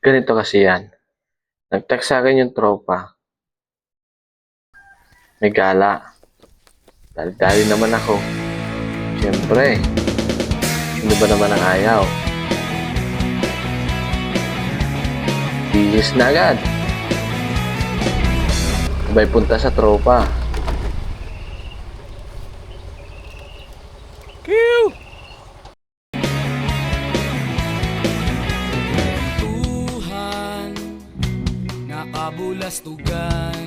Ganito kasi yan. Nag-text sa akin yung tropa. May gala. Dali-dali naman ako. Siyempre, sino ba naman ang ayaw? Bihis na agad. Sabay punta sa tropa. Tuhan, nakabulastugan,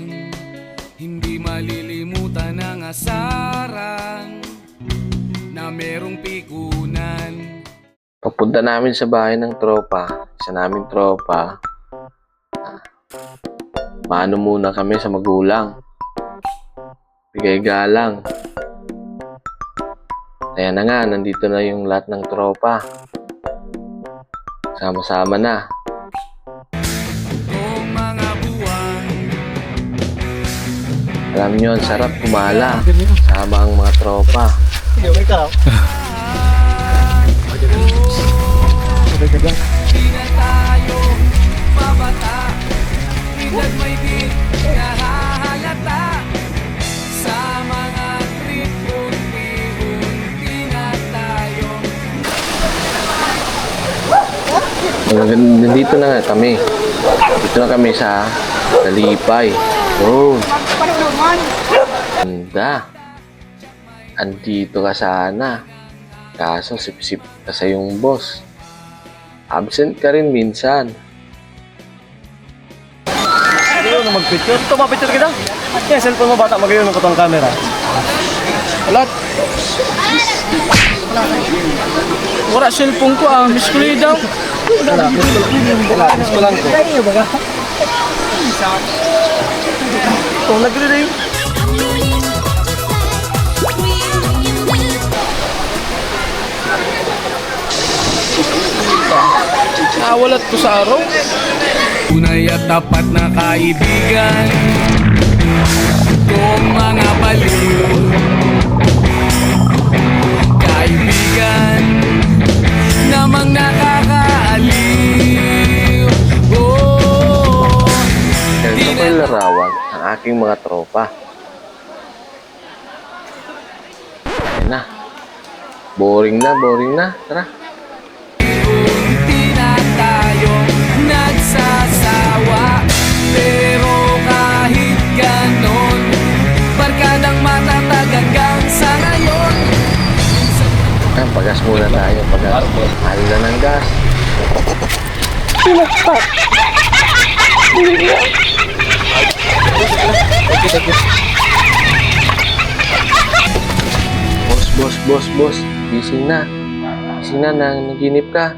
hindi malilimutan ang asaran na merong pikunan. Papunta namin sa bahay ng tropa. Isa naming tropa. Maano muna kami sa magulang. Bigay galang. Kaya na nga, nandito na yung lahat ng tropa. Sama-sama na. Kung mga buwan, Alam nyo, ang sarap kumala. Sama ang mga tropa. di na tayo mabata, edad may di nahahalata. Sa mga trip, unti-unti na tayo. Nandito na nga kami. Dito na kami sa Dalipay. Oh. Ganda. Andito ka sana. Kaso sip-sip ka sa yung boss. Absent ka rin minsan. Ayaw na mag-picture. Ito, ma-picture kita. Kaya cellphone mo bata, magayon ng katong camera. Alat. Wala cellphone ko ah. Miss ko daw. Wala, miss ko lang ko. Ito, nagre-ring. Nawalat ko sa araw. Tunay at tapat na kaibigan, kung mga baliw. Kaibigan namang nakakaaliw. Oh, Ganito ko yung larawan ng aking mga tropa. Ayan na. Boring na. Tara. unti na tayo nagsasawa. Pero kahit ganon, barkadang matatag hanggang sa ngayon. Pagas muna tayo. Pagas. Mahal na ng gas. Boss. Gising na. Gising na, naginip ka.